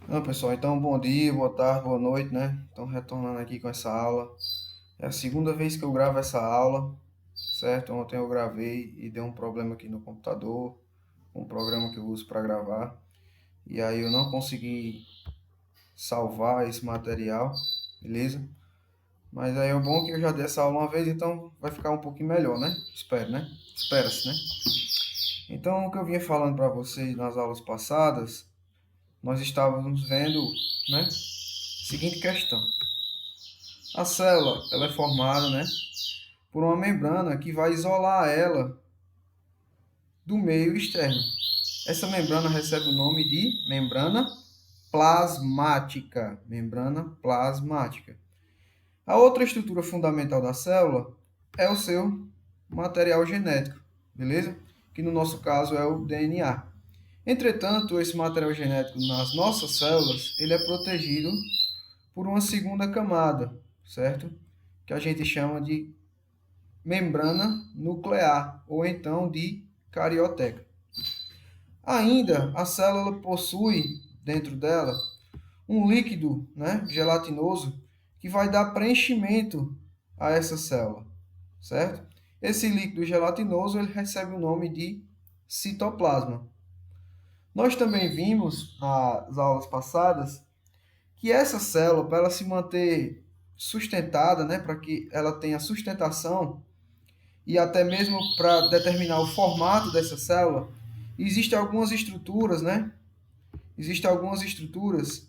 Não, pessoal, então bom dia, boa tarde, boa noite, né? Então, retornando aqui com essa aula. É a segunda vez que eu gravo essa aula, certo? Ontem eu gravei e deu um problema aqui no computador, um programa que eu uso para gravar, e aí eu não consegui salvar esse material, beleza? Mas aí é bom que eu já dei essa aula uma vez, então vai ficar um pouquinho melhor, né? Espero, né? Espera-se, né? Então, o que eu vinha falando para vocês nas aulas passadas, nós estávamos vendo, né? Seguinte questão. A célula, ela é formada, né, por uma membrana que vai isolar ela do meio externo. Essa membrana recebe o nome de membrana plasmática. Membrana plasmática. A outra estrutura fundamental da célula é o seu material genético, beleza? Que no nosso caso é o DNA. Entretanto, esse material genético nas nossas células, ele é protegido por uma segunda camada, certo? Que a gente chama de membrana nuclear, ou então de carioteca. Ainda, a célula possui dentro dela um líquido, né, gelatinoso, que vai dar preenchimento a essa célula, certo? Esse líquido gelatinoso ele recebe o nome de citoplasma. Nós também vimos nas aulas passadas que essa célula, para ela se manter sustentada, né, para que ela tenha sustentação, e até mesmo para determinar o formato dessa célula, existem algumas estruturas, né? Existem algumas estruturas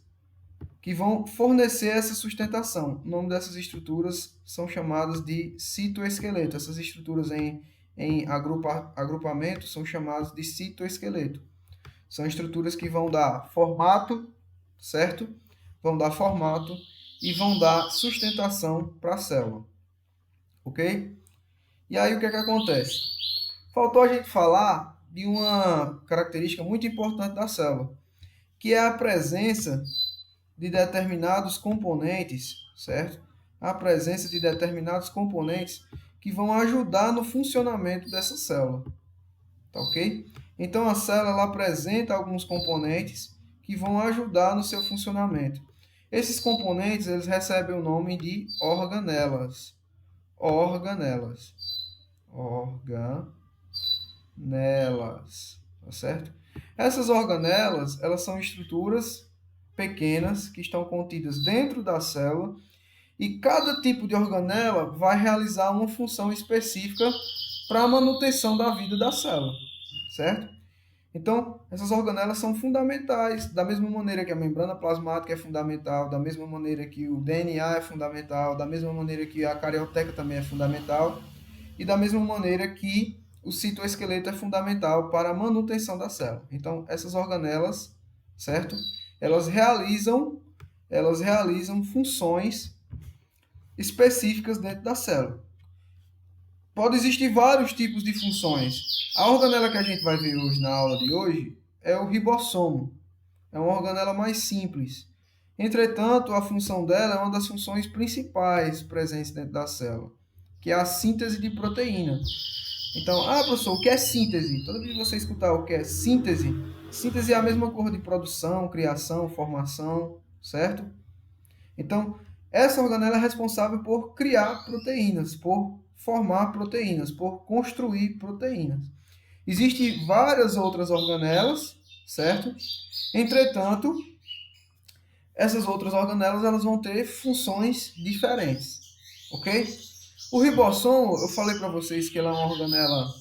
que vão fornecer essa sustentação. O nome dessas estruturas são chamadas de citoesqueleto. Essas estruturas em agrupamento são chamadas de citoesqueleto. São estruturas que vão dar formato, certo? Vão dar formato e vão dar sustentação para a célula, ok? E aí o que é que acontece? Faltou a gente falar de uma característica muito importante da célula, que é a presença de determinados componentes, certo? A presença de determinados componentes que vão ajudar no funcionamento dessa célula, tá ok? Então a célula ela apresenta alguns componentes que vão ajudar no seu funcionamento. Esses componentes eles recebem o nome de organelas. Organelas. Organelas. Tá certo? Essas organelas, elas são estruturas pequenas que estão contidas dentro da célula e cada tipo de organela vai realizar uma função específica para a manutenção da vida da célula, certo? Então, essas organelas são fundamentais, da mesma maneira que a membrana plasmática é fundamental, da mesma maneira que o DNA é fundamental, da mesma maneira que a carioteca também é fundamental, e da mesma maneira que o citoesqueleto é fundamental para a manutenção da célula. Então, essas organelas, certo? Elas realizam funções específicas dentro da célula. Pode existir vários tipos de funções. A organela que a gente vai ver hoje na aula de hoje é o ribossomo. É uma organela mais simples. Entretanto, a função dela é uma das funções principais presentes dentro da célula, que é a síntese de proteína. Então, professor, o que é síntese? Toda vez que você escutar o que é síntese, síntese é a mesma coisa de produção, criação, formação, certo? Então, essa organela é responsável por criar proteínas, por formar proteínas, por construir proteínas. Existem várias outras organelas, certo? Entretanto, essas outras organelas elas vão ter funções diferentes, ok? O ribossomo, eu falei para vocês que ela é uma organela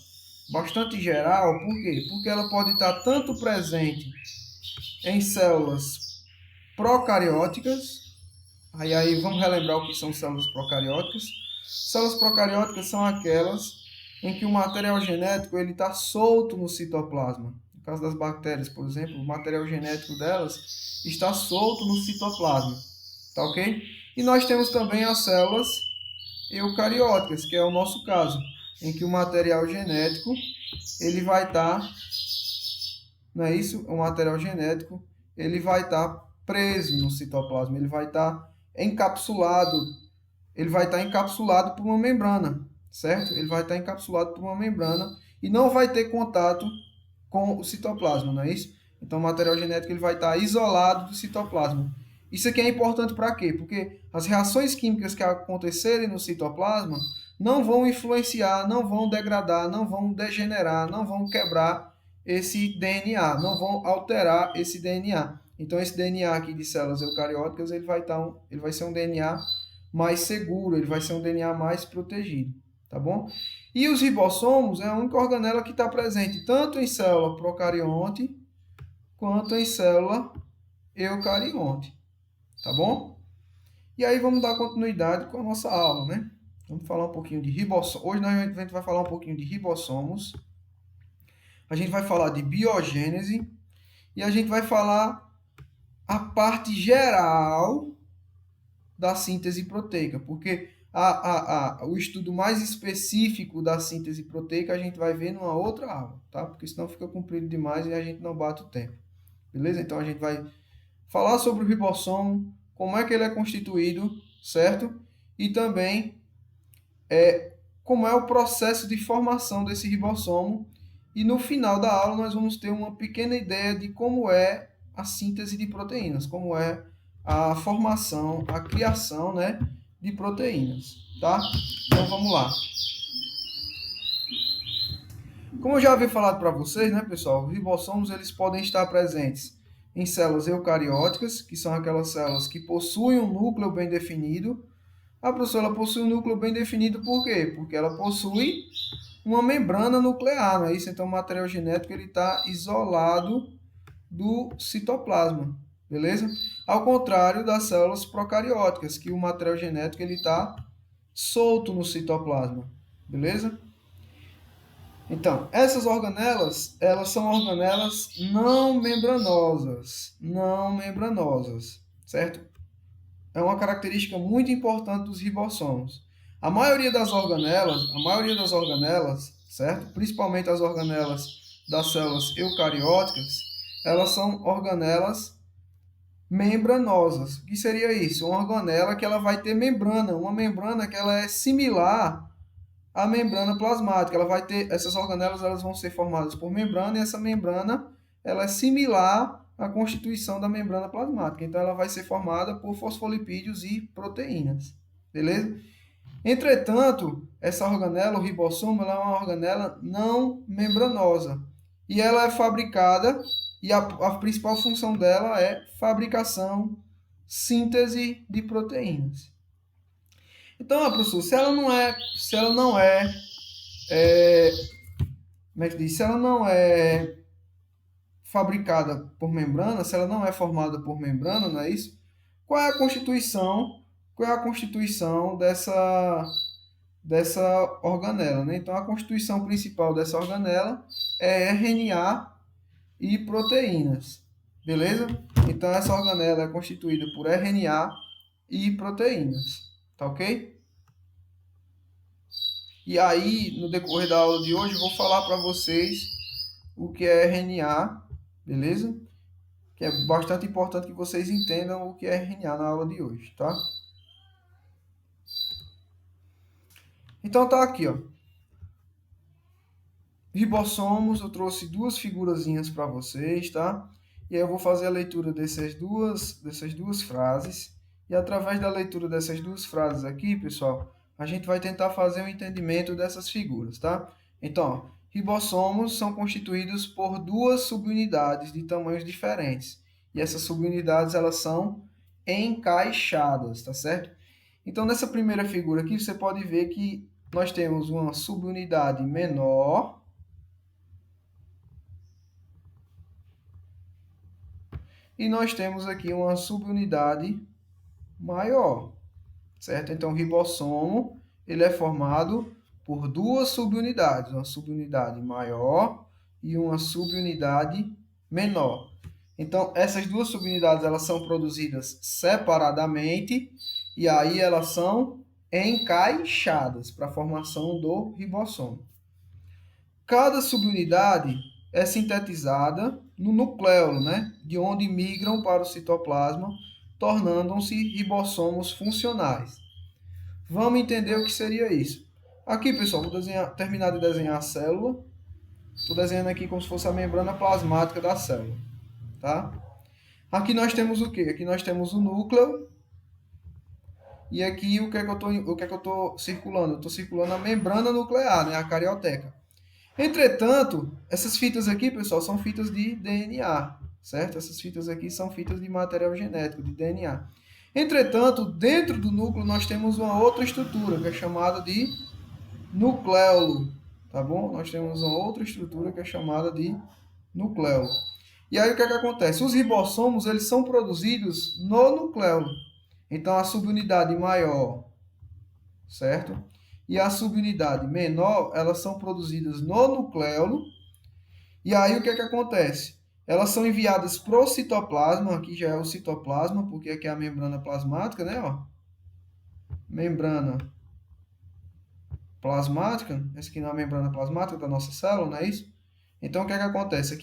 bastante geral, por quê? Porque ela pode estar tanto presente em células procarióticas, aí vamos relembrar o que são células procarióticas. Células procarióticas são aquelas em que o material genético ele está solto no citoplasma. No caso das bactérias, por exemplo, o material genético delas está solto no citoplasma, tá ok? E nós temos também as células eucarióticas, que é o nosso caso, em que o material genético ele vai estar, não é isso? O material genético ele vai estar preso no citoplasma, ele vai estar encapsulado por uma membrana, certo? Ele vai estar encapsulado por uma membrana e não vai ter contato com o citoplasma, não é isso? Então, o material genético ele vai estar isolado do citoplasma. Isso aqui é importante para quê? Porque as reações químicas que acontecerem no citoplasma não vão influenciar, não vão degradar, não vão degenerar, não vão quebrar esse DNA, não vão alterar esse DNA. Então, esse DNA aqui de células eucarióticas ele vai ser um DNA mais seguro, ele vai ser um DNA mais protegido, tá bom? E os ribossomos é a única organela que está presente tanto em célula procarionte quanto em célula eucarionte, tá bom? E aí vamos dar continuidade com a nossa aula, né? Vamos falar um pouquinho de ribossomos. Hoje a gente vai falar um pouquinho de ribossomos. A gente vai falar de biogênese e a gente vai falar a parte geral da síntese proteica, porque o estudo mais específico da síntese proteica a gente vai ver numa outra aula, tá? Porque senão fica comprido demais e a gente não bate o tempo. Beleza? Então a gente vai falar sobre o ribossomo, como é que ele é constituído, certo? E também como é o processo de formação desse ribossomo. E no final da aula nós vamos ter uma pequena ideia de como é a síntese de proteínas, como é a formação, a criação, né, de proteínas, tá? Então vamos lá. Como eu já havia falado para vocês, né, pessoal, os ribossomos eles podem estar presentes em células eucarióticas, que são aquelas células que possuem um núcleo bem definido. A professora, ela possui um núcleo bem definido por quê? Porque ela possui uma membrana nuclear, não é isso? Então o material genético ele está isolado do citoplasma, beleza? Ao contrário das células procarióticas, que o material genético ele está solto no citoplasma, beleza? Então, essas organelas, elas são organelas não membranosas, certo? É uma característica muito importante dos ribossomos. A maioria das organelas, certo? Principalmente as organelas das células eucarióticas, elas são organelas membranosas. O que seria isso? Uma organela que ela vai ter membrana, uma membrana que ela é similar à membrana plasmática. Ela vai ter, essas organelas elas vão ser formadas por membrana e essa membrana ela é similar à constituição da membrana plasmática. Então ela vai ser formada por fosfolipídios e proteínas. Beleza? Entretanto, essa organela, o ribossomo, ela é uma organela não membranosa. E ela é fabricada, e a principal função dela é fabricação, síntese de proteínas. Então, professor, se ela não é, como é que diz? Se ela não é fabricada por membrana, se ela não é formada por membrana, não é isso? Qual é a constituição dessa organela, né? Então, a constituição principal dessa organela é RNA e proteínas, beleza? Então, essa organela é constituída por RNA e proteínas, tá ok? E aí, no decorrer da aula de hoje, eu vou falar para vocês o que é RNA, beleza? Que é bastante importante que vocês entendam o que é RNA na aula de hoje, tá? Então tá aqui, ó. Ribossomos, eu trouxe duas figurazinhas para vocês, tá? E aí eu vou fazer a leitura dessas duas frases. E através da leitura dessas duas frases aqui, pessoal, a gente vai tentar fazer um entendimento dessas figuras, tá? Então, ó, ribossomos são constituídos por duas subunidades de tamanhos diferentes. E essas subunidades, elas são encaixadas, tá certo? Então, nessa primeira figura aqui, você pode ver que nós temos uma subunidade menor e nós temos aqui uma subunidade maior, certo? Então, o ribossomo ele é formado por duas subunidades, uma subunidade maior e uma subunidade menor. Então, essas duas subunidades elas são produzidas separadamente e aí elas são encaixadas para a formação do ribossomo. Cada subunidade é sintetizada no nucleolo, né? De onde migram para o citoplasma, tornando-se ribossomos funcionais. Vamos entender o que seria isso. Aqui, pessoal, vou terminar de desenhar a célula. Estou desenhando aqui como se fosse a membrana plasmática da célula. tá? Aqui nós temos o quê? Aqui nós temos o núcleo. E aqui o que é que eu tô circulando? Eu estou circulando a membrana nuclear, né? A carioteca. Entretanto, essas fitas aqui, pessoal, são fitas de DNA, certo? Essas fitas aqui são fitas de material genético, de DNA. Entretanto, dentro do núcleo nós temos uma outra estrutura, que é chamada de nucleolo, tá bom? Nós temos uma outra estrutura que é chamada de nucleolo. E aí o que é que acontece? Os ribossomos, eles são produzidos no nucleolo. Então, a subunidade maior, certo? E a subunidade menor, elas são produzidas no nucleolo. E aí o que é que acontece? Elas são enviadas para o citoplasma, aqui já é o citoplasma, porque aqui é a membrana plasmática, né? Ó. Membrana plasmática, essa aqui não é a membrana plasmática da nossa célula, não é isso? Então o que é que acontece?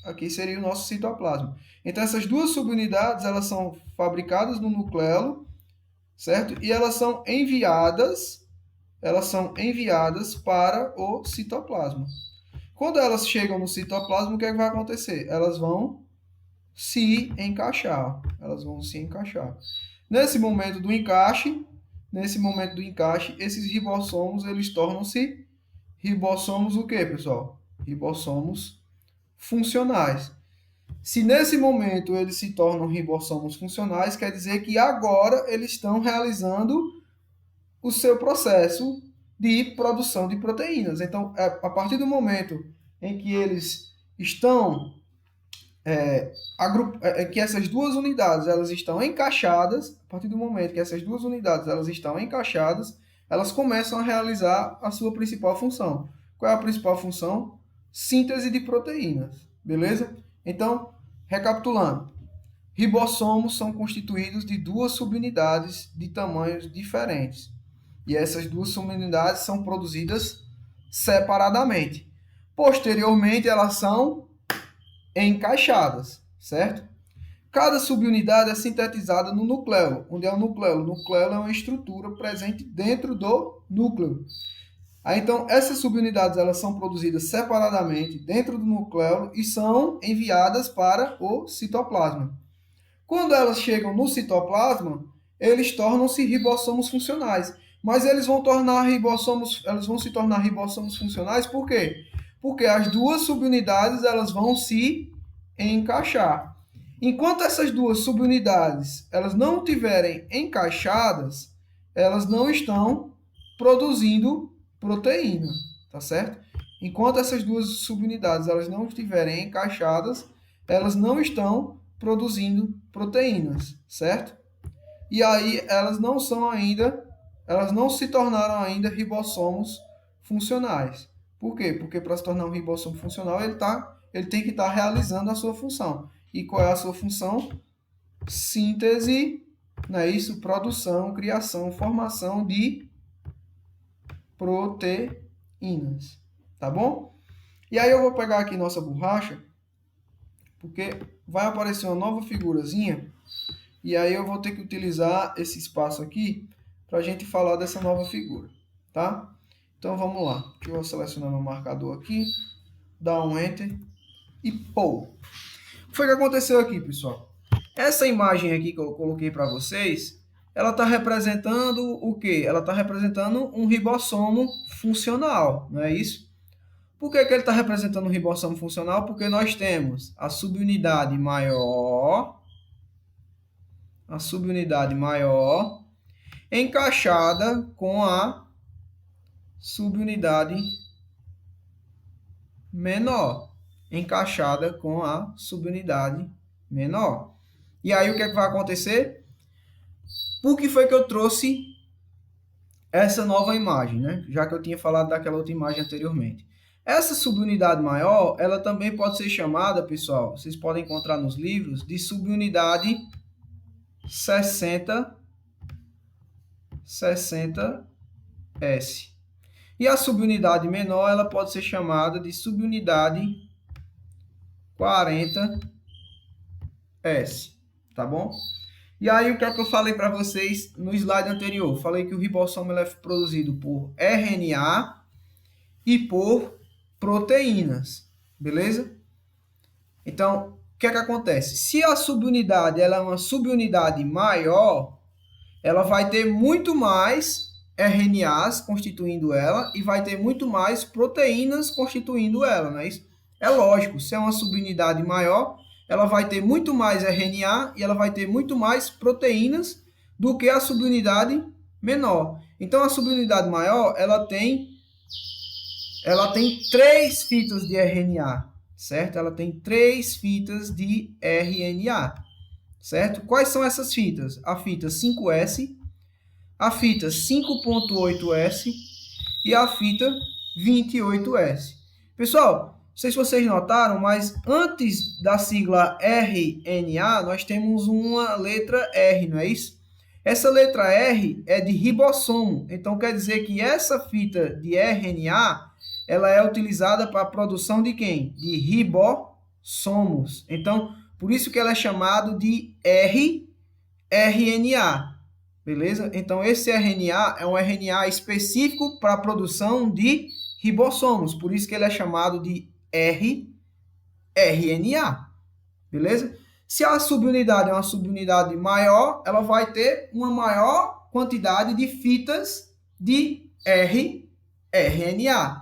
Aqui seria o nosso citoplasma. Então essas duas subunidades, elas são fabricadas no nucleolo, certo? E elas são enviadas para o citoplasma. Quando elas chegam no citoplasma, o que é que vai acontecer? Elas vão se encaixar. Nesse momento do encaixe, esses ribossomos, eles tornam-se ribossomos o quê, pessoal? Ribossomos funcionais. Se nesse momento eles se tornam ribossomos funcionais, quer dizer que agora eles estão realizando o seu processo de produção de proteínas. Então, a partir do momento em que eles estão que essas duas unidades elas estão encaixadas, a partir do momento que essas duas unidades elas estão encaixadas, elas começam a realizar a sua principal função. Qual é a principal função? Síntese de proteínas, beleza? Então, recapitulando, ribossomos são constituídos de duas subunidades de tamanhos diferentes. E essas duas subunidades são produzidas separadamente. Posteriormente, elas são encaixadas, certo? Cada subunidade é sintetizada no núcleo. Onde é o núcleo? O núcleo é uma estrutura presente dentro do núcleo. Aí, então, essas subunidades elas são produzidas separadamente dentro do núcleo e são enviadas para o citoplasma. Quando elas chegam no citoplasma, eles tornam-se ribossomos funcionais. Mas eles vão se tornar ribossomos funcionais por quê? Porque as duas subunidades elas vão se encaixar. Enquanto essas duas subunidades elas não estiverem encaixadas, elas não estão produzindo proteína, tá certo? Enquanto essas duas subunidades elas não estiverem encaixadas, elas não estão produzindo proteínas, certo? E aí elas não se tornaram ainda ribossomos funcionais. Por quê? Porque para se tornar um ribossomo funcional, ele tem que estar realizando a sua função. E qual é a sua função? Síntese, não é isso? Produção, criação, formação de proteínas. Tá bom? E aí eu vou pegar aqui nossa borracha, porque vai aparecer uma nova figurazinha, e aí eu vou ter que utilizar esse espaço aqui para a gente falar dessa nova figura, tá? Então vamos lá. Deixa eu selecionar meu marcador aqui, dar um Enter e pô. O que foi que aconteceu aqui, pessoal? Essa imagem aqui que eu coloquei para vocês, ela está representando o quê? Ela está representando um ribossomo funcional, não é isso? Por que ele está representando um ribossomo funcional? Porque nós temos a subunidade maior encaixada com a subunidade menor. E aí o que é que vai acontecer? Por que foi que eu trouxe essa nova imagem, né? Já que eu tinha falado daquela outra imagem anteriormente. Essa subunidade maior, ela também pode ser chamada, pessoal, vocês podem encontrar nos livros, de subunidade 60S. E a subunidade menor, ela pode ser chamada de subunidade 40S, tá bom? E aí o que é que eu falei para vocês no slide anterior? Falei que o ribossomo é produzido por RNA e por proteínas, beleza? Então, que é que acontece? Se a subunidade ela é uma subunidade maior, ela vai ter muito mais RNAs constituindo ela e vai ter muito mais proteínas constituindo ela, não é isso? É lógico, se é uma subunidade maior, ela vai ter muito mais RNA e ela vai ter muito mais proteínas do que a subunidade menor. Então, a subunidade maior, ela tem 3 fitas de RNA, certo? Ela tem 3 fitas de RNA, certo? Quais são essas fitas? A fita 5S, a fita 5.8S e a fita 28S. Pessoal, não sei se vocês notaram, mas antes da sigla RNA, nós temos uma letra R, não é isso? Essa letra R é de ribossomo, então quer dizer que essa fita de RNA, ela é utilizada para a produção de quem? De ribossomos. Então, por isso que ela é chamada de rRNA, beleza? Então, esse RNA é um RNA específico para a produção de ribossomos, por isso que ele é chamado de rRNA, beleza? Se a subunidade é uma subunidade maior, ela vai ter uma maior quantidade de fitas de rRNA.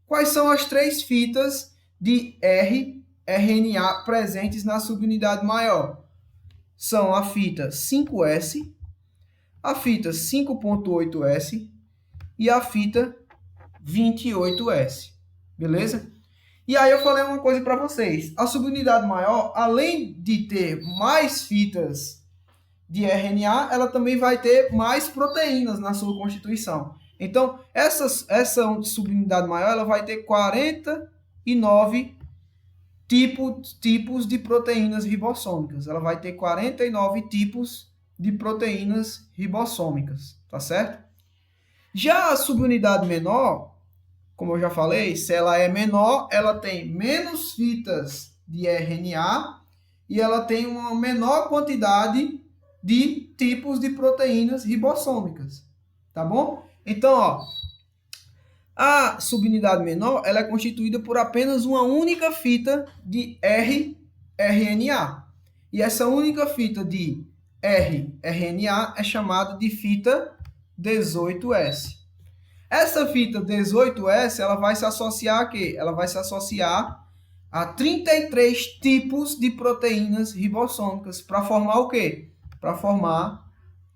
Quais são as 3 fitas de rRNA presentes na subunidade maior? São a fita 5S, a fita 5.8S e a fita 28S, beleza? E aí eu falei uma coisa para vocês, a subunidade maior, além de ter mais fitas de RNA, ela também vai ter mais proteínas na sua constituição. Então, essa subunidade maior, ela vai ter 49 tipos de proteínas ribossômicas. Ela vai ter 49 tipos de proteínas ribossômicas, tá certo? Já a subunidade menor, como eu já falei, se ela é menor, ela tem menos fitas de RNA e ela tem uma menor quantidade de tipos de proteínas ribossômicas, tá bom? Então, ó, a subunidade menor, ela é constituída por apenas uma única fita de rRNA. E essa única fita de rRNA é chamada de fita 18S. Essa fita 18S, ela vai se associar a quê? Ela vai se associar a 33 tipos de proteínas ribossômicas para formar o quê? Para formar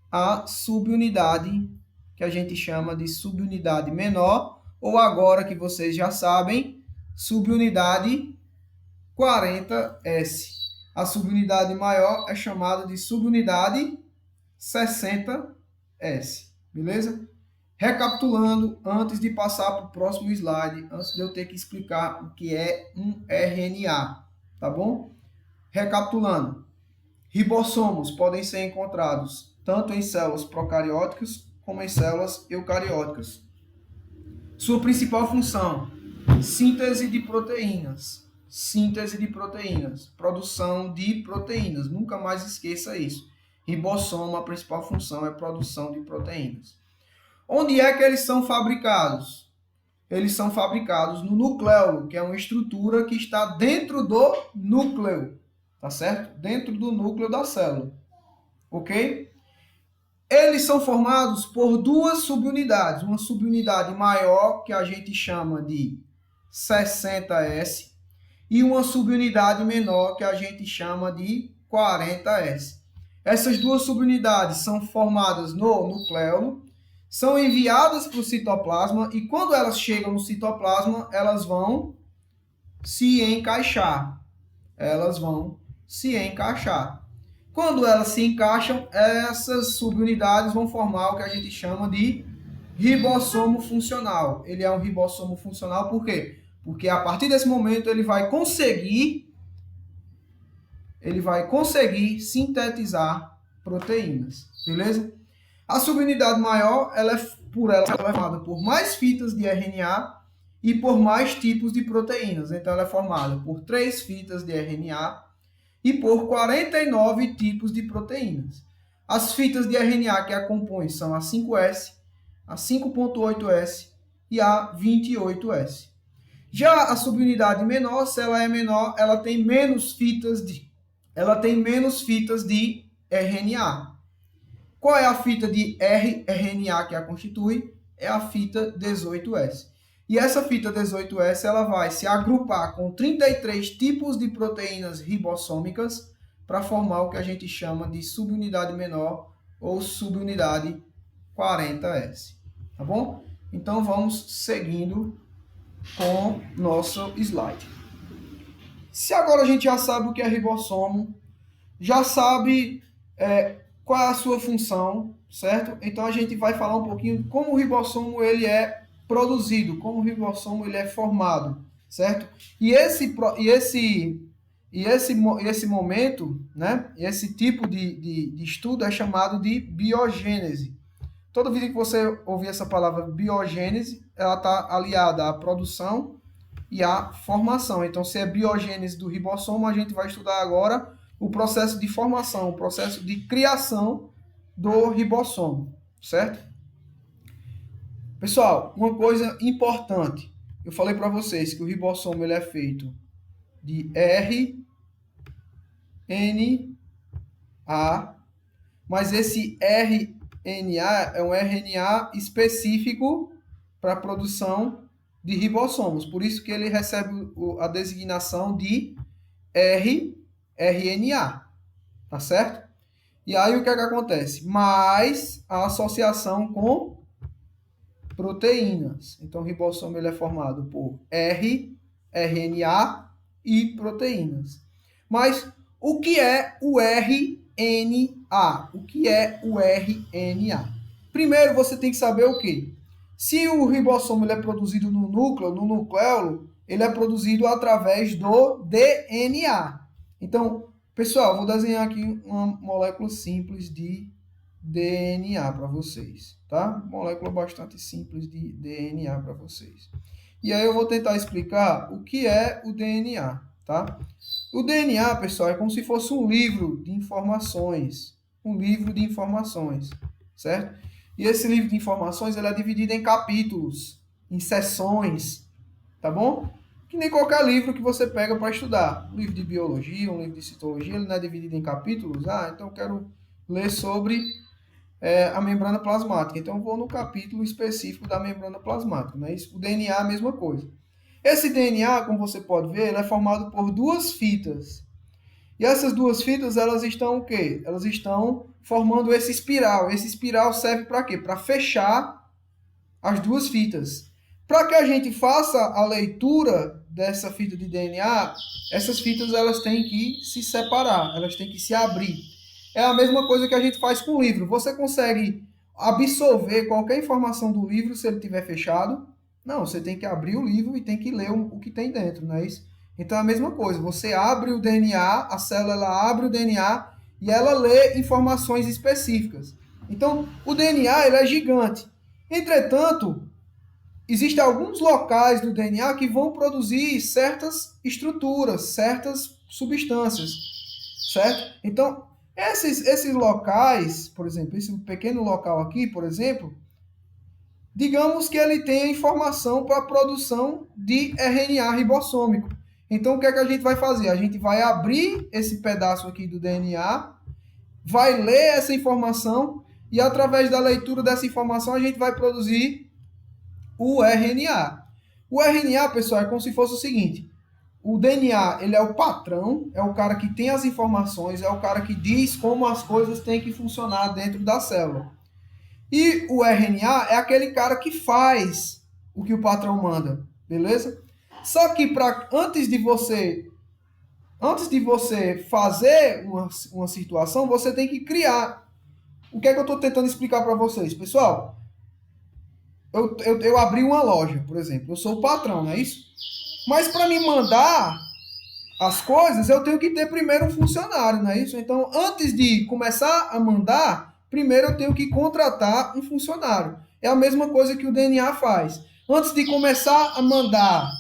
a subunidade que a gente chama de subunidade menor, ou agora que vocês já sabem, subunidade 40S. A subunidade maior é chamada de subunidade 60S, beleza? Recapitulando, antes de passar para o próximo slide, antes de eu ter que explicar o que é um RNA, tá bom? Recapitulando, ribossomos podem ser encontrados tanto em células procarióticas como em células eucarióticas. Sua principal função, síntese de proteínas, produção de proteínas, nunca mais esqueça isso. Ribossomo, a principal função é produção de proteínas. Onde é que eles são fabricados? Eles são fabricados no nucleolo, que é uma estrutura que está dentro do núcleo, tá certo? Dentro do núcleo da célula, ok? Eles são formados por 2 subunidades, uma subunidade maior, que a gente chama de 60S, e uma subunidade menor, que a gente chama de 40S. Essas 2 subunidades são formadas no nucleolo, são enviadas para o citoplasma e quando elas chegam no citoplasma, elas vão se encaixar. Quando elas se encaixam, essas subunidades vão formar o que a gente chama de ribossomo funcional. Ele é um ribossomo funcional por quê? Porque a partir desse momento ele vai conseguir sintetizar proteínas, beleza? A subunidade maior, ela é formada por mais fitas de RNA e por mais tipos de proteínas. Então, ela é formada por 3 fitas de RNA e por 49 tipos de proteínas. As fitas de RNA que a compõem são a 5S, a 5.8S e a 28S. Já a subunidade menor, se ela é menor, ela tem menos fitas de ela tem menos fitas de RNA. Qual é a fita de rRNA que a constitui? É a fita 18S. E essa fita 18S ela vai se agrupar com 33 tipos de proteínas ribossômicas para formar o que a gente chama de subunidade menor ou subunidade 40S. Tá bom? Então vamos seguindo com nosso slide. Se agora a gente já sabe o que é ribossomo, já sabe qual é a sua função, certo? Então a gente vai falar um pouquinho como o ribossomo ele é produzido, como o ribossomo ele é formado, certo? E esse momento, né? Esse tipo de estudo é chamado de biogênese. Toda vez que você ouvir essa palavra biogênese, ela está aliada à produção e à formação. Então, se é biogênese do ribossomo, a gente vai estudar agora o processo de formação, o processo de criação do ribossomo, certo? Pessoal, uma coisa importante. Eu falei para vocês que o ribossomo ele é feito de RNA, mas esse RNA é um RNA específico para a produção de ribossomos. Por isso que ele recebe a designação de rRNA, tá certo? E aí o que é que acontece? Mais a associação com proteínas. Então o ribossomo ele é formado por rRNA e proteínas. Mas o que é o RNA? O que é o RNA? Primeiro você tem que saber o quê? Se o ribossomo ele é produzido no núcleo, no nucleolo, ele é produzido através do DNA. Então, pessoal, vou desenhar aqui uma molécula simples de DNA para vocês, tá? Molécula bastante simples de DNA para vocês. E aí eu vou tentar explicar o que é o DNA, tá? O DNA, pessoal, é como se fosse um livro de informações, certo? E esse livro de informações ele é dividido em capítulos, em seções, tá bom? Que nem qualquer livro que você pega para estudar. Um livro de biologia, um livro de citologia, ele não é dividido em capítulos. Ah, então eu quero ler sobre a membrana plasmática. Então eu vou no capítulo específico da membrana plasmática, né? Isso, o DNA é a mesma coisa. Esse DNA, como você pode ver, ele é formado por duas fitas. E essas duas fitas, elas estão o quê? Elas estão formando esse espiral. Esse espiral serve para quê? Para fechar as duas fitas. Para que a gente faça a leitura dessa fita de DNA, essas fitas elas têm que se separar, elas têm que se abrir. É a mesma coisa que a gente faz com o livro. Você consegue absorver qualquer informação do livro se ele estiver fechado? Não, você tem que abrir o livro e tem que ler o que tem dentro, não é isso? Então é a mesma coisa, você abre o DNA, a célula ela abre o DNA e ela lê informações específicas. Então o DNA ele é gigante. Entretanto, existem alguns locais do DNA que vão produzir certas estruturas, certas substâncias, certo? Então esses locais, por exemplo, esse pequeno local aqui, por exemplo, digamos que ele tenha informação para a produção de RNA ribossômico. Então, o que é que a gente vai fazer? A gente vai abrir esse pedaço aqui do DNA, vai ler essa informação e, através da leitura dessa informação, a gente vai produzir o RNA. O RNA, pessoal, é como se fosse o seguinte. O DNA, ele é o patrão, é o cara que tem as informações, é o cara que diz como as coisas têm que funcionar dentro da célula. E o RNA é aquele cara que faz o que o patrão manda, beleza? Só que antes de você fazer uma situação, você tem que criar. O que é que eu estou tentando explicar para vocês? Pessoal, eu abri uma loja, por exemplo. Eu sou o patrão, não é isso? Mas para me mandar as coisas, eu tenho que ter primeiro um funcionário, não é isso? Então, antes de começar a mandar, primeiro eu tenho que contratar um funcionário. É a mesma coisa que o DNA faz. Antes de começar a mandar,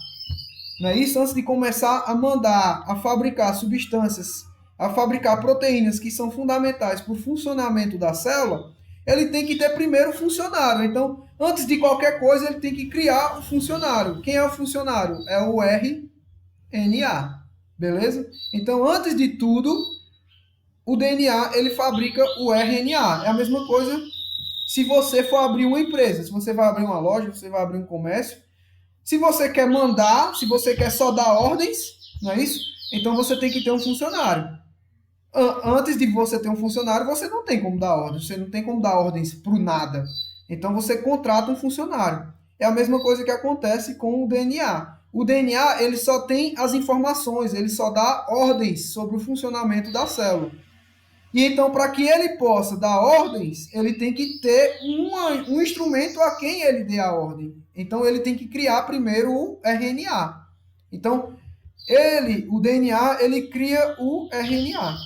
não é isso? Antes de começar a mandar, a fabricar substâncias, a fabricar proteínas que são fundamentais para o funcionamento da célula, ele tem que ter primeiro um funcionário. Então, antes de qualquer coisa, ele tem que criar um funcionário. Quem é o funcionário? É o RNA, beleza? Então, antes de tudo, o DNA ele fabrica o RNA. É a mesma coisa se você for abrir uma empresa, se você vai abrir uma loja, você vai abrir um comércio. Se você quer mandar, se você quer só dar ordens, não é isso? Então você tem que ter um funcionário. Antes de você ter um funcionário, você não tem como dar ordens, você não tem como dar ordens por nada. Então você contrata um funcionário. É a mesma coisa que acontece com o DNA. O DNA ele só tem as informações, ele só dá ordens sobre o funcionamento da célula. E então, para que ele possa dar ordens, ele tem que ter um instrumento a quem ele dê a ordem. Então, ele tem que criar primeiro o RNA. Então, o DNA, ele cria o RNA,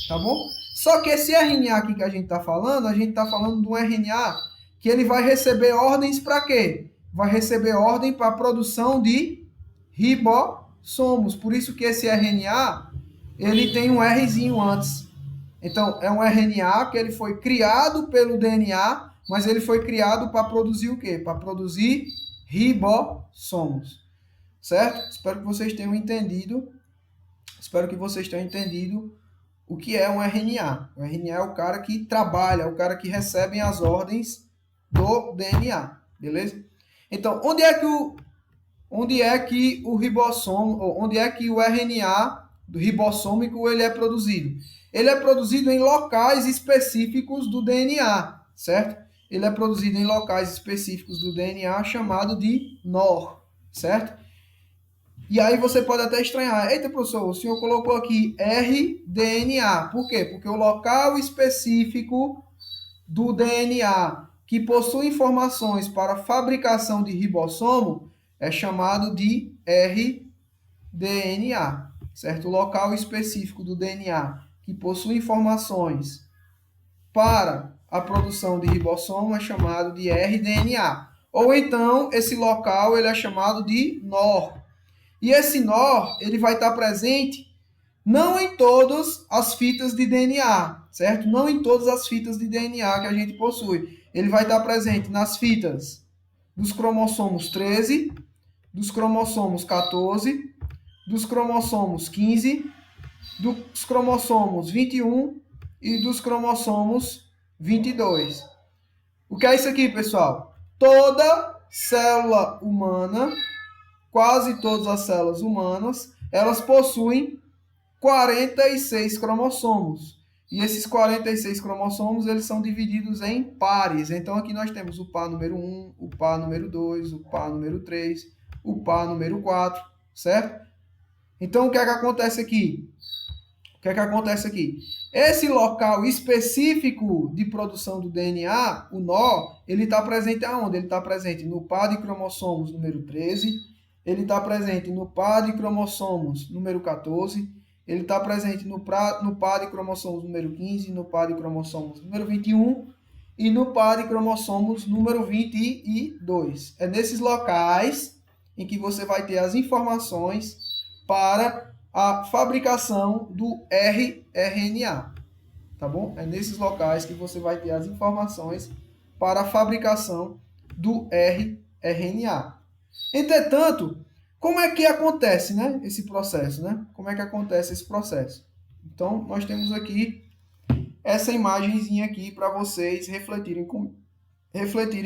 tá bom? Só que esse RNA aqui que a gente está falando de um RNA que ele vai receber ordens para quê? Vai receber ordem para a produção de ribossomos. Por isso que esse RNA, ele tem um Rzinho antes. Então, é um RNA que ele foi criado pelo DNA, mas ele foi criado para produzir o quê? Para produzir ribossomos. Certo? Espero que vocês tenham entendido. Espero que vocês tenham entendido o que é um RNA. O RNA é o cara que trabalha, é o cara que recebe as ordens do DNA. Beleza? Então, onde é que o ribossomo, onde é que o RNA do ribossômico ele é produzido? Ele é produzido em locais específicos do DNA, certo? Ele é produzido em locais específicos do DNA chamado de NOR, certo? E aí você pode até estranhar, eita professor, o senhor colocou aqui rDNA, por quê? Porque o local específico do DNA que possui informações para a fabricação de ribossomo é chamado de rDNA, certo? O local específico do DNA que possui informações para a produção de ribossomo é chamado de rDNA. Ou então, esse local ele é chamado de NOR. E esse NOR ele vai estar presente não em todas as fitas de DNA, certo? Não em todas as fitas de DNA que a gente possui. Ele vai estar presente nas fitas dos cromossomos 13, dos cromossomos 14, dos cromossomos 15, dos cromossomos 21 e dos cromossomos 22. O que é isso aqui, pessoal? Toda célula humana, quase todas as células humanas, elas possuem 46 cromossomos. E esses 46 cromossomos, eles são divididos em pares. Então, aqui nós temos o par número 1, o par número 2, o par número 3, o par número 4, certo? Então, o que é que acontece aqui? Esse local específico de produção do DNA, o nó, ele está presente aonde? Ele está presente no par de cromossomos número 13, ele está presente no par de cromossomos número 14, ele está presente no par de cromossomos número 15, no par de cromossomos número 21 e no par de cromossomos número 22. É nesses locais em que você vai ter as informações para a fabricação do rRNA, tá bom? É nesses locais que você vai ter as informações para a fabricação do rRNA. Entretanto, como é que acontece, né, esse processo, né? Como é que acontece esse processo? Então, nós temos aqui essa imagenzinha aqui para vocês refletirem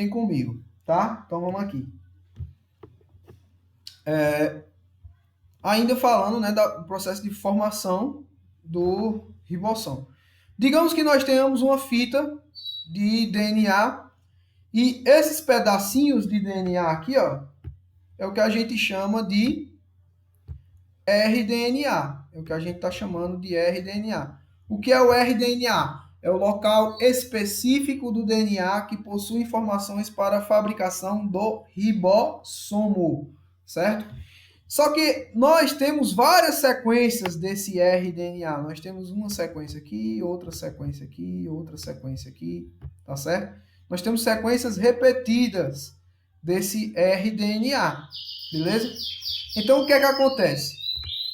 comigo, tá? Então, vamos aqui. Ainda falando, né, do processo de formação do ribossomo. Digamos que nós tenhamos uma fita de DNA e esses pedacinhos de DNA aqui, ó, é o que a gente chama de rDNA. É o que a gente está chamando de rDNA. O que é o rDNA? É o local específico do DNA que possui informações para a fabricação do ribossomo, certo? Só que nós temos várias sequências desse rDNA. Nós temos uma sequência aqui, outra sequência aqui, outra sequência aqui, tá certo? Nós temos sequências repetidas desse rDNA, beleza? Então, o que é que acontece?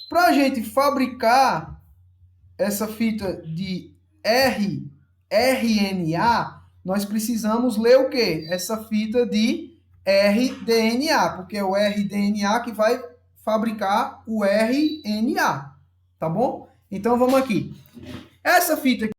Para a gente fabricar essa fita de rNA, nós precisamos ler o quê? Essa fita de rDNA, porque é o rDNA que vai fabricar o RNA, tá bom? Então, vamos aqui. Essa fita